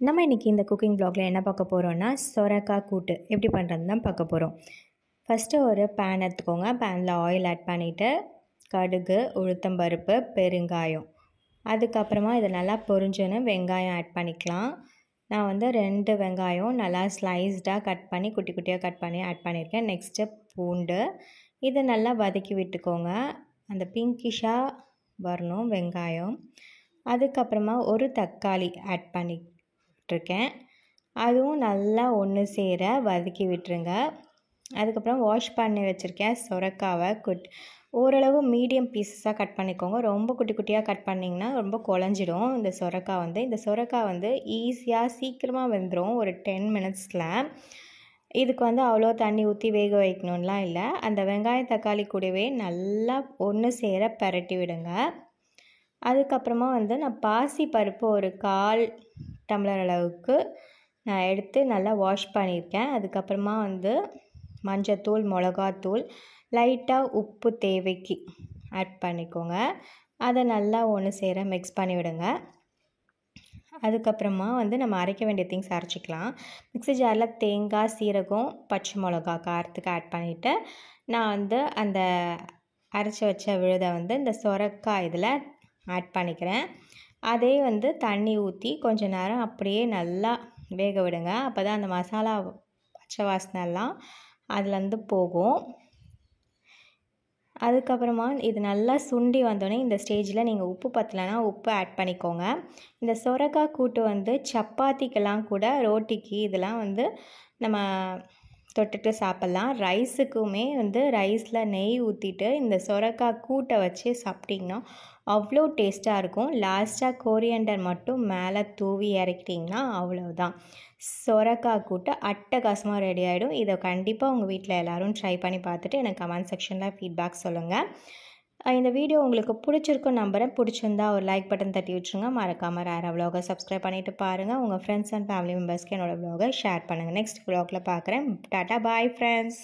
நம்ம இன்றைக்கி இந்த குக்கிங் ப்ளாகில் என்ன பார்க்க போகிறோன்னா சொரக்காய் கூட்டு எப்படி பண்ணுறதுன்னு தான் பார்க்க போகிறோம். ஃபஸ்ட்டு ஒரு பேன் எடுத்துக்கோங்க. பேனில் ஆயில் ஆட் பண்ணிவிட்டு கடுகு, உளுத்தம்பருப்பு, பெருங்காயம், அதுக்கப்புறமா இதை நல்லா பொரிஞ்சோன்னு வெங்காயம் ஆட் பண்ணிக்கலாம். நான் வந்து 2 வெங்காயம் நல்லா ஸ்லைஸ்டாக கட் பண்ணி குட்டி குட்டியாக கட் பண்ணி ஆட் பண்ணியிருக்கேன். நெக்ஸ்ட்டு பூண்டு, இதை நல்லா வதக்கி விட்டுக்கோங்க. அந்த பிங்கிஷாக வரணும் வெங்காயம். அதுக்கப்புறமா ஒரு தக்காளி ஆட் பண்ணிட்டுருக்கேன். அதுவும் நல்லா ஒன்று சேர வதக்கி விட்டுருங்க. அதுக்கப்புறம் வாஷ் பண்ணி வச்சுருக்கேன் சொரக்காவை ஓரளவு மீடியம் பீஸஸாக கட் பண்ணிக்கோங்க. ரொம்ப குட்டி குட்டியாக கட் பண்ணிங்கன்னா ரொம்ப குழஞ்சிடும். இந்த சொரக்காய் வந்து ஈஸியாக சீக்கிரமாக வெந்துடும், ஒரு 10 மினிட்ஸில். இதுக்கு வந்து அவ்வளோ தண்ணி ஊற்றி வேக வைக்கணும்லாம் இல்லை. அந்த வெங்காயம் தக்காளி கூடவே நல்லா ஒன்று சேர பரட்டி விடுங்க. அதுக்கப்புறமா வந்து நான் பாசி பருப்பு ஒரு 1/4 டம்ளர் அளவுக்கு நான் எடுத்து நல்லா வாஷ் பண்ணியிருக்கேன். அதுக்கப்புறமா வந்து மஞ்சத்தூள், மிளகாத்தூள், லைட்டாக உப்பு தேவைக்கு ஆட் பண்ணிக்கோங்க. அதை நல்லா ஒன்று சேர மிக்ஸ் பண்ணி விடுங்க. அதுக்கப்புறமா வந்து நம்ம அரைக்க வேண்டிய திங்ஸ் அரைச்சிக்கலாம். மிக்ஸி ஜாரில் தேங்காய், சீரகம், பச்சை மிளகா காரத்துக்கு ஆட் பண்ணிவிட்டு நான் வந்து அந்த அரைச்சி வச்ச விழுதை வந்து இந்த சொரக்காய் இதில் ஆட் பண்ணிக்கிறேன். அதே வந்து தண்ணி ஊற்றி கொஞ்சம் நேரம் அப்படியே நல்லா வேக விடுங்க. அப்போ தான் அந்த மசாலா பச்சை வாசனைலாம் அதுலேருந்து போகும். அதுக்கப்புறமா இது நல்லா சுண்டி வந்தோடனே இந்த ஸ்டேஜில் நீங்கள் உப்பு பத்தலைன்னா உப்பு ஆட் பண்ணிக்கோங்க. இந்த சொரக்காய் கூட்டு வந்து சப்பாத்திக்கெல்லாம் கூட, ரோட்டிக்கு இதெல்லாம் வந்து நம்ம தொட்டுட்டு சாப்பிட்லாம். ரைஸுக்குமே வந்து ரைஸில் நெய் ஊற்றிட்டு இந்த சொரக்காய் கூட்டை வச்சு சாப்பிட்டிங்கன்னா அவ்வளோ டேஸ்ட்டாக இருக்கும். லாஸ்ட்டாக கோரியண்டர் மட்டும் மேலே தூவி இறக்கிட்டிங்கன்னா அவ்வளோதான், சொரக்காய் கூட்டு அட்டகாசமாக ரெடி ஆகிடும். இதை கண்டிப்பாக உங்கள் வீட்டில் எல்லோரும் ட்ரை பண்ணி பார்த்துட்டு எனக்கு கமெண்ட் செக்ஷனில் ஃபீட்பேக் சொல்லுங்கள். இந்த வீடியோ உங்களுக்கு பிடிச்சிருக்கும் நம்புகிறேன். பிடிச்சிருந்தா ஒரு லைக் பட்டன் தட்டி விட்டுருங்க. மறக்காமல் ரேரா விலாகை சப்ஸ்கிரைப் பண்ணிவிட்டு பாருங்கள். உங்கள் ஃப்ரெண்ட்ஸ் அண்ட் ஃபேமிலி மெம்பர்ஸ்க்கு என்னோடய விலாகை ஷேர் பண்ணுங்கள். நெக்ஸ்ட் விலாகில் பார்க்குறேன். Tata, bye friends.